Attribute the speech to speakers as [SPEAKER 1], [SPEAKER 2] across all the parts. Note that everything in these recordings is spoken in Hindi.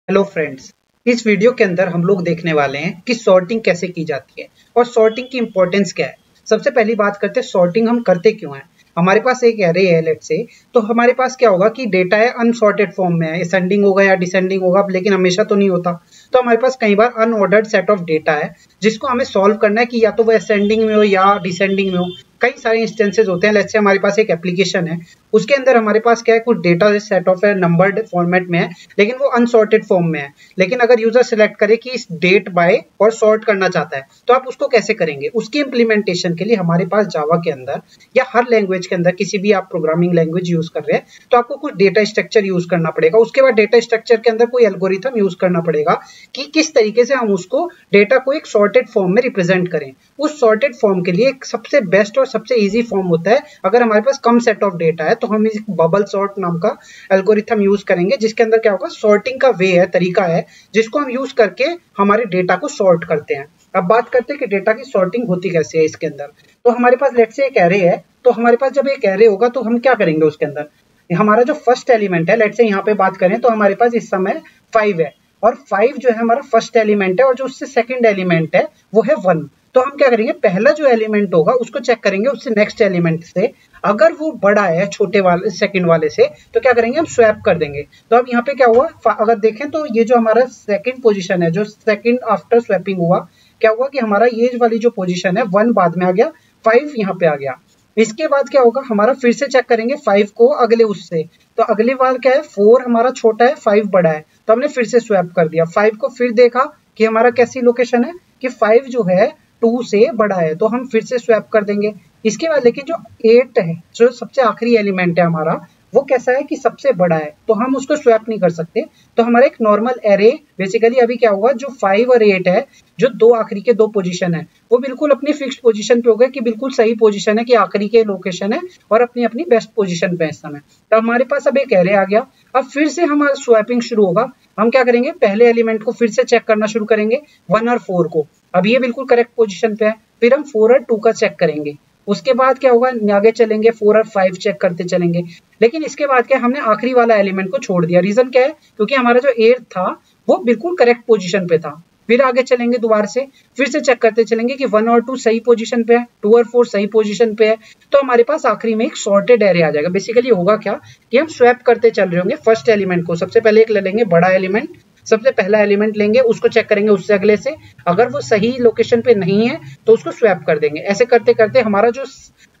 [SPEAKER 1] Hello friends. इस वीडियो के अंदर हम लोग देखने वाले हैं कि सॉर्टिंग कैसे की जाती है और सॉर्टिंग की इंपॉर्टेंस क्या है। सबसे पहली बात करते हैं सॉर्टिंग हम करते क्यों हैं। हमारे पास एक एरे है लेट्स से, तो हमारे पास क्या होगा कि डेटा है अनसॉर्टेड फॉर्म में है, असेंडिंग होगा या डिसेंडिंग होगा, लेकिन हमेशा तो नहीं होता। तो हमारे पास कई बार अनऑर्डर्ड सेट ऑफ डेटा है जिसको हमें सॉल्व करना है कि या तो वो असेंडिंग में हो या डिसेंडिंग में हो। कई सारे इंस्टेंसेस होते हैं। लेट्स से हमारे पास एक एप्लीकेशन है, उसके अंदर हमारे पास क्या है, कुछ डेटा सेट ऑफ है, नंबर्ड फॉर्मेट में है, लेकिन वो अनसॉर्टेड फॉर्म में है। लेकिन अगर यूजर सिलेक्ट करे कि इस डेट बाय और सॉर्ट करना चाहता है, तो आप उसको कैसे करेंगे। उसकी इंप्लीमेंटेशन के लिए हमारे पास जावा के अंदर या हर लैंग्वेज के अंदर, किसी भी आप प्रोग्रामिंग लैंग्वेज यूज कर रहे हैं, तो आपको कुछ डेटा स्ट्रक्चर यूज करना पड़ेगा। उसके बाद डेटा स्ट्रक्चर के अंदर कोई एल्गोरिथम यूज करना पड़ेगा कि किस तरीके से हम उसको डेटा को एक सॉर्टेड फॉर्म में रिप्रेजेंट करें। उस सॉर्टेड फॉर्म के लिए एक सबसे बेस्ट और सबसे इजी फॉर्म होता है, अगर हमारे पास कम सेट ऑफ डेटा है तो हम इस बबल सॉर्ट नाम का एल्गोरिथम यूज करेंगे, जिसके अंदर क्या होगा, सॉर्टिंग का वे है, तरीका है, जिसको हम यूज करके हमारे डेटा को सॉर्ट करते हैं। अब बात करते हैं कि डेटा की सॉर्टिंग होती कैसे है इसके अंदर। तो हमारे पास लेट्स से एक एरे है, तो हमारे पास जब एक एरे होगा तो हम क्या करेंगे उसके अंदर, हमारा जो फर्स्ट एलिमेंट है, लेट्स से यहाँ पे बात करें तो हमारे पास इस समय 5 है, और 5 जो है हमारा फर्स्ट एलिमेंट है, और जो उससे सेकंड एलिमेंट है वो है 1। तो हम क्या करेंगे, पहला जो एलिमेंट होगा उसको चेक करेंगे उससे नेक्स्ट एलिमेंट से, अगर वो बड़ा है छोटे वाले सेकंड वाले से, तो क्या करेंगे, हम स्वैप कर देंगे। तो अब यहाँ पे क्या हुआ, अगर देखें तो ये जो हमारा सेकंड पोजीशन है, जो सेकंड आफ्टर स्वैपिंग हुआ, क्या हुआ कि हमारा ये वाली जो पोजीशन है 1 बाद में आ गया, 5 यहाँ पे आ गया। इसके बाद क्या होगा, हमारा फिर से चेक करेंगे 5 को अगले उससे, तो अगली बार क्या है, 4 हमारा छोटा है, 5 बड़ा है, तो हमने फिर से स्वैप कर दिया। 5 को फिर देखा कि हमारा कैसी लोकेशन है कि 5 जो है 2 से बड़ा है, तो हम फिर से स्वैप कर देंगे। इसके बाद लेकिन जो 8 है, जो सबसे आखिरी एलिमेंट है हमारा, वो कैसा है कि सबसे बड़ा है, तो हम उसको स्वैप नहीं कर सकते। तो हमारा एक नॉर्मल एरे बेसिकली अभी क्या होगा, जो 5 और 8 है, जो दो आखिरी के दो पोजीशन है, वो बिल्कुल अपनी फिक्स्ड पोजीशन पे हो गए कि बिल्कुल सही पोजीशन है, कि आखिरी के लोकेशन है और अपनी अपनी बेस्ट पोजीशन पे है इस समय। तो हमारे पास अब एक एरे आ गया। अब फिर से हमारा स्वैपिंग शुरू होगा। हम क्या करेंगे, पहले एलिमेंट को फिर से चेक करना शुरू करेंगे, 1 और 4 को। अब ये बिल्कुल करेक्ट पोजीशन पे है, फिर हम 4 और 2 का चेक करेंगे। उसके बाद क्या होगा, आगे चलेंगे 4 और 5 चेक करते चलेंगे। लेकिन इसके बाद क्या, हमने आखिरी वाला एलिमेंट को छोड़ दिया। रीजन क्या है, क्योंकि हमारा जो 8 था वो बिल्कुल करेक्ट पोजीशन पे था। फिर आगे चलेंगे दोबारा से, फिर से चेक करते चलेंगे कि 1 और 2 सही पोजीशन पे है, 2 और 4 सही पोजीशन पे है। तो हमारे पास आखिरी में एक सॉर्टेड एरे आ जाएगा। बेसिकली होगा क्या कि हम स्वैप करते चल रहे होंगे फर्स्ट एलिमेंट को। सबसे पहले एक ले लेंगे बड़ा एलिमेंट, सबसे पहला एलिमेंट लेंगे, उसको चेक करेंगे उससे अगले से, अगर वो सही लोकेशन पे नहीं है तो उसको स्वैप कर देंगे। ऐसे करते करते हमारा जो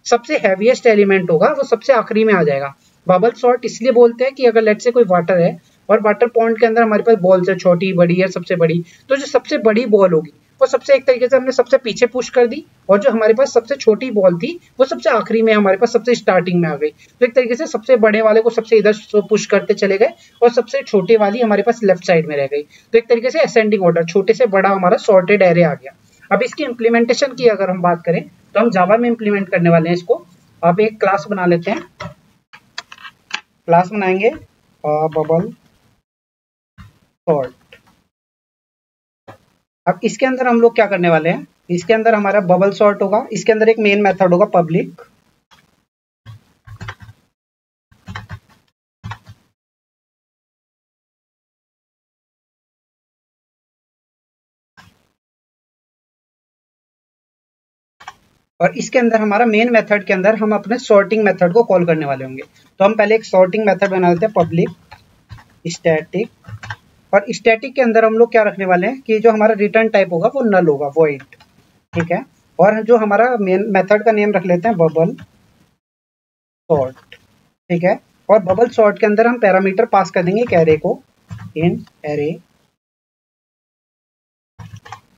[SPEAKER 1] सबसे हैवीएस्ट एलिमेंट होगा वो सबसे आखिरी में आ जाएगा। बबल सॉर्ट इसलिए बोलते हैं कि अगर लेट से कोई वाटर है और वाटर पॉन्ड के अंदर हमारे पास बॉल्स है, छोटी बड़ी या सबसे बड़ी, तो जो सबसे बड़ी बॉल होगी वो सबसे एक तरीके से हमने सबसे पीछे पुश कर दी, और जो हमारे पास सबसे छोटी बॉल थी वो सबसे आखिरी में हमारे पास सबसे स्टार्टिंग में आ गई। तो एक तरीके से सबसे बड़े वाले को सबसे इधर पुश करते चले गए, और सबसे छोटे वाली हमारे पास लेफ्ट साइड में रह गई। तो एक तरीके से असेंडिंग ऑर्डर, छोटे से बड़ा हमारा सॉर्टेड एरे आ गया। अब इसकी इंप्लीमेंटेशन की अगर हम बात करें तो हम जावा में इंप्लीमेंट करने वाले हैं इसको। अब एक क्लास बना लेते हैं, क्लास बनाएंगे बबल सॉर्ट। अब इसके अंदर हम लोग क्या करने वाले हैं, इसके अंदर हमारा बबल सॉर्ट होगा, इसके अंदर एक मेन मेथड होगा पब्लिक, और इसके अंदर हमारा मेन मेथड के अंदर हम अपने सॉर्टिंग मेथड को कॉल करने वाले होंगे। तो हम पहले एक सॉर्टिंग मेथड बना लेते हैं, पब्लिक स्टैटिक, और स्टैटिक के अंदर हम लोग क्या रखने वाले हैं कि जो हमारा रिटर्न टाइप होगा वो नल होगा, वॉइड, ठीक है। और जो हमारा मेन मेथड का नेम रख लेते हैं बबल सॉर्ट, ठीक है। और बबल सॉर्ट के अंदर हम पैरामीटर पास कर देंगे एक एरे को, इन एरे।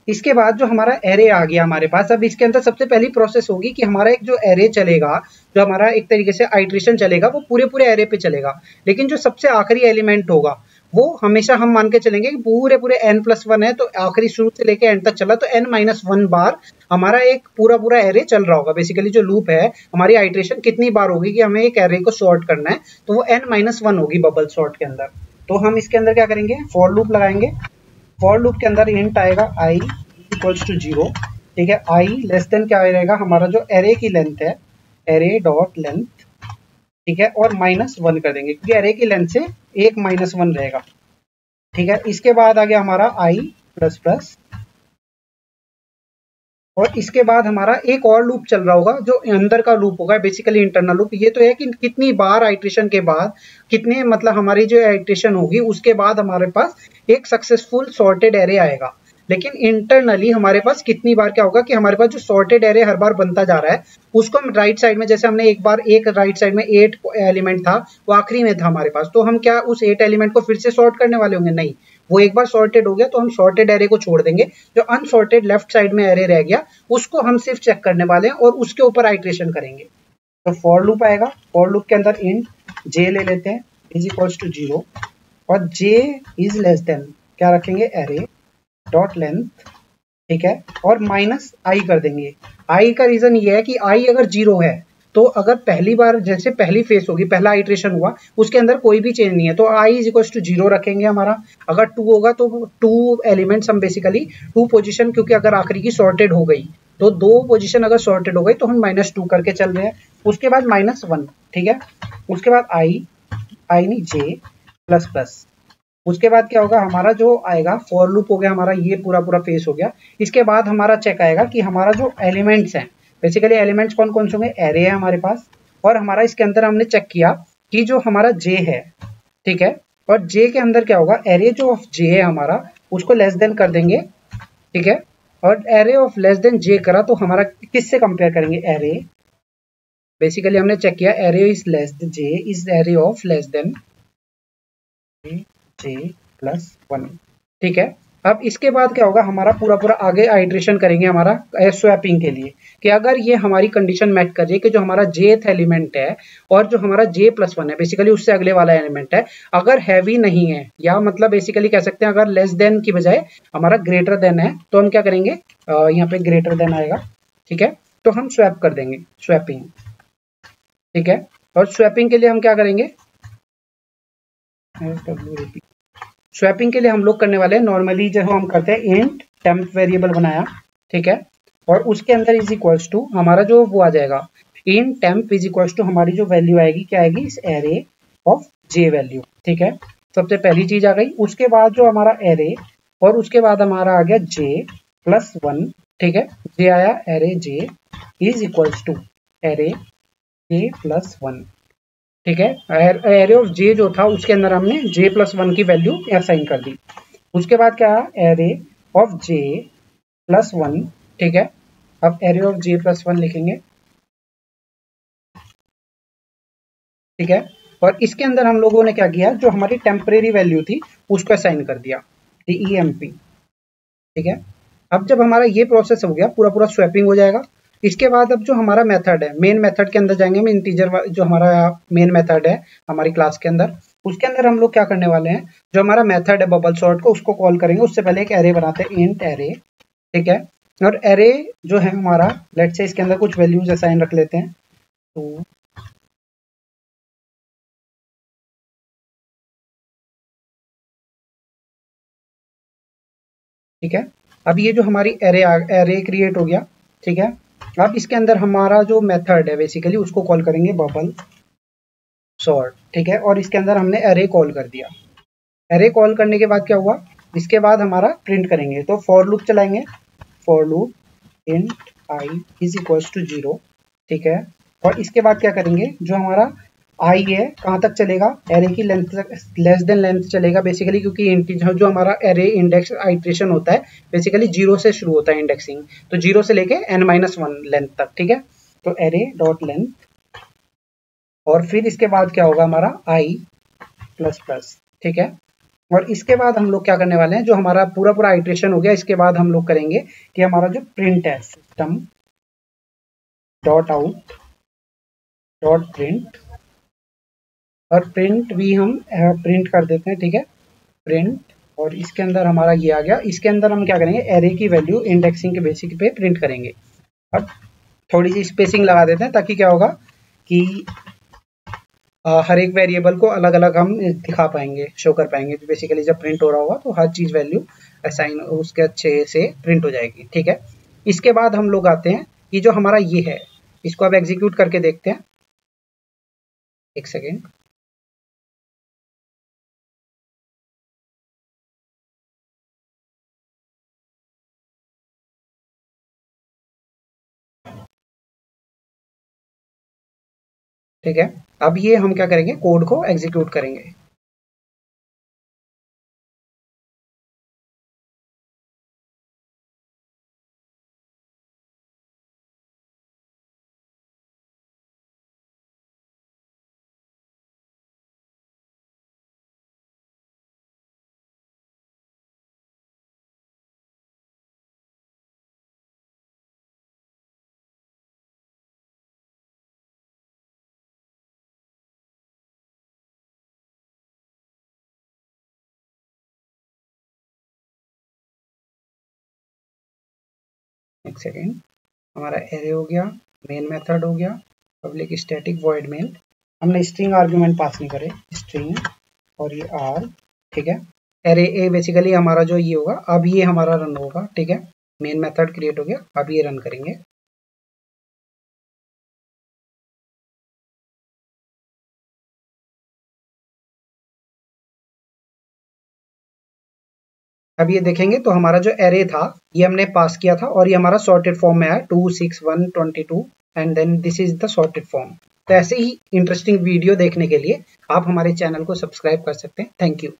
[SPEAKER 1] इसके बाद जो हमारा एरे आ गया हमारे पास, अब इसके अंदर सबसे पहली प्रोसेस होगी कि हमारा एक जो एरे चलेगा, जो हमारा एक तरीके से आइट्रेशन चलेगा, वो पूरे पूरे एरे पे चलेगा। लेकिन जो सबसे आखिरी एलिमेंट होगा वो हमेशा हम मान के चलेंगे कि पूरे पूरे n+1 है, तो आखिरी शुरू से लेके एंड तक चला, तो n-1 बार हमारा एक पूरा पूरा एरे चल रहा होगा। बेसिकली जो लूप है, हमारी आइट्रेशन कितनी बार होगी कि हमें एक एरे को सॉर्ट करना है, तो वो n-1 होगी बबल सॉर्ट के अंदर। तो हम इसके अंदर क्या करेंगे, फॉर लूप लगाएंगे। फॉर लूप के अंदर इंट आएगा i इक्वल्स टू 0, ठीक है। i लेस देन क्या रहेगा, हमारा जो एरे की लेंथ है, एरे डॉट लेंथ, ठीक है, और -1 कर देंगे, क्योंकि एरे की लेंथ से एक -1 रहेगा। ठीक है। इसके बाद आ गया हमारा आई प्लस प्लस, और इसके बाद हमारा एक और लूप चल रहा होगा जो अंदर का लूप होगा, बेसिकली इंटरनल लूप। ये तो है कि कितनी बार आइट्रेशन के बाद, कितने मतलब हमारी जो आइट्रेशन होगी उसके बाद हमारे पास एक सक्सेसफुल सॉर्टेड एरे आएगा। लेकिन इंटरनली हमारे पास कितनी बार क्या होगा कि हमारे पास जो सॉर्टेड एरे हर बार बनता जा रहा है उसको हम राइट साइड में, जैसे हमने एक बार एक राइट साइड में 8 एलिमेंट था, वो आखिरी में था हमारे पास, तो हम क्या उस 8 एलिमेंट को फिर से सॉर्ट करने वाले होंगे? नहीं, वो एक बार सॉर्टेड हो गया तो हम सॉर्टेड एरे को छोड़ देंगे। जो अनसॉर्टेड लेफ्ट साइड में एरे रह गया उसको हम सिर्फ चेक करने वाले हैं और उसके ऊपर आइट्रेशन करेंगे। तो फॉर लूप आएगा, फॉर लूप के अंदर इंट जे ले लेते हैं इज इक्वल्स टू 0, और जे इज लेस देन क्या रखेंगे, एरे डॉट लेंथ, ठीक है, और माइनस आई कर देंगे। आई का रीजन ये है कि आई अगर 0 है तो अगर पहली बार जैसे पहली फेस होगी, पहला आइट्रेशन हुआ, उसके अंदर कोई भी चेंज नहीं है, तो आई इज इक्वल टू 0 रखेंगे हमारा। अगर 2 होगा तो 2 एलिमेंट्स हम बेसिकली 2 पोजीशन, क्योंकि अगर आखिरी की सॉर्टेड हो गई तो 2 पोजीशन अगर सॉर्टेड हो गई तो हम -2 करके चल रहे हैं। उसके बाद -1, ठीक है। उसके बाद आई नहीं जे प्लस प्लस। उसके बाद क्या होगा, हमारा जो आएगा फॉर लूप हो गया हमारा, ये पूरा पूरा फेस हो गया। इसके बाद हमारा चेक आएगा कि हमारा जो एलिमेंट्स हैं, बेसिकली एलिमेंट्स कौन कौन से होंगे, एरे है हमारे पास, और हमारा इसके अंदर हमने चेक किया कि जो हमारा जे है, ठीक है, और जे के अंदर क्या होगा, एरे जो ऑफ जे है हमारा उसको लेस देन कर देंगे, ठीक है। और एरे ऑफ लेस देन जे करा तो हमारा किससे कंपेयर करेंगे, एरे, बेसिकली हमने चेक किया array is less J is array of less than J plus 1, ठीक है। अब इसके बाद क्या होगा, हमारा पूरा पूरा आगे आइट्रेशन करेंगे हमारा स्वैपिंग के लिए, कि अगर ये हमारी कंडीशन मैच कर रही है कि जो हमारा जेथ एलिमेंट है और जो हमारा जे प्लस 1 है, बेसिकली उससे अगले वाला एलिमेंट है, अगर हैवी नहीं है, या मतलब बेसिकली कह सकते हैं अगर लेस देन की बजाय हमारा ग्रेटर देन है, तो हम क्या करेंगे, यहाँ पे ग्रेटर देन आएगा, ठीक है, तो हम स्वैप कर देंगे, स्वैपिंग, ठीक है। और स्वैपिंग के लिए हम क्या करेंगे, स्वैपिंग के लिए हम लोग करने वाले हैं नॉर्मली जो हम करते हैं, इंट टेम्प वेरिएबल बनाया, ठीक है, और उसके अंदर इज इक्वल्स टू हमारा जो वो आ जाएगा, इन टेम्प इज इक्वल्स टू हमारी जो वैल्यू आएगी क्या आएगी, इस एरे ऑफ जे वैल्यू, ठीक है। सबसे पहली चीज आ गई। उसके बाद जो हमारा एरे, और उसके बाद हमारा आ गया जे प्लस 1, ठीक है, जे आया, array j is equals to array j plus 1, ठीक है। एरे ऑफ जे जो था उसके अंदर हमने जे प्लस 1 की वैल्यू असाइन कर दी। उसके बाद क्या, एरे ऑफ जे प्लस 1, ठीक है। अब एरे ऑफ जे प्लस 1 लिखेंगे, ठीक है, और इसके अंदर हम लोगों ने क्या किया, जो हमारी टेम्परेरी वैल्यू थी उसको असाइन कर दिया, TEMP, ठीक है। अब जब हमारा ये प्रोसेस हो गया, पूरा पूरा स्वैपिंग हो जाएगा। इसके बाद अब जो हमारा मेथड है, मेन मेथड के अंदर जाएंगे हम, इंटीजर जो हमारा मेन मेथड है हमारी क्लास के अंदर, उसके अंदर हम लोग क्या करने वाले हैं, जो हमारा मेथड है बबल सॉर्ट को, उसको कॉल करेंगे। उससे पहले एक एरे बनाते हैं, इंट एरे, ठीक है। और एरे जो है हमारा, लेट्स से इसके अंदर कुछ वैल्यूज असाइन रख लेते हैं, तो ठीक है। अब ये जो हमारी एरे क्रिएट हो गया, ठीक है। अब इसके अंदर हमारा जो मेथड है बेसिकली उसको कॉल करेंगे बबल सॉर्ट, ठीक है, और इसके अंदर हमने एरे कॉल कर दिया। एरे कॉल करने के बाद क्या हुआ, इसके बाद हमारा प्रिंट करेंगे, तो फॉर लूप चलाएंगे, for loop int i is equals to 0, ठीक है। और इसके बाद क्या करेंगे, जो हमारा आई है कहाँ तक चलेगा, एरे की लेंथ तक, लेस देन लेंथ चलेगा बेसिकली, क्योंकि जो हमारा एरे इंडेक्स आइट्रेशन होता है बेसिकली 0 से शुरू होता है इंडेक्सिंग, तो 0 से लेके n-1 लेंथ तक, ठीक है। तो एरे डॉट लेंथ, और फिर इसके बाद क्या होगा हमारा आई प्लस प्लस, ठीक है। और इसके बाद हम लोग क्या करने वाले हैं, जो हमारा पूरा पूरा आइट्रेशन हो गया, इसके बाद हम लोग करेंगे कि हमारा जो प्रिंट है, system dot out dot print, और प्रिंट भी हम प्रिंट कर देते हैं, ठीक है, प्रिंट, और इसके अंदर हमारा ये आ गया। इसके अंदर हम क्या करेंगे, एरे की वैल्यू इंडेक्सिंग के बेसिक पे प्रिंट करेंगे। अब थोड़ी सी स्पेसिंग लगा देते हैं, ताकि क्या होगा कि हर एक वेरिएबल को अलग अलग हम दिखा पाएंगे, शो कर पाएंगे। बेसिकली जब प्रिंट हो रहा होगा तो हर चीज वैल्यू असाइन उसके अच्छे से प्रिंट हो जाएगी, ठीक है। इसके बाद हम लोग आते हैं कि जो हमारा ये है, इसको अब एग्जीक्यूट करके देखते हैं, एक सेकेंड। ठीक है, अब ये हम क्या करेंगे, कोड को एग्जीक्यूट करेंगे। एक सेकेंड, हमारा एरे हो गया, मेन मेथड हो गया, पब्लिक स्टैटिक वॉइड मेन, हमने स्ट्रिंग आर्ग्यूमेंट पास नहीं करे, स्ट्रिंग और ये आर, ठीक है। एरे ए बेसिकली हमारा जो ये होगा, अब ये हमारा रन होगा, ठीक है। मेन मेथड क्रिएट हो गया, अब ये रन करेंगे। अब ये देखेंगे तो हमारा जो एरे था ये हमने पास किया था और ये हमारा सॉर्टेड फॉर्म में आया 2 6 1 22 and then this is the sorted form. तो ऐसे ही इंटरेस्टिंग वीडियो देखने के लिए आप हमारे चैनल को सब्सक्राइब कर सकते हैं। Thank you.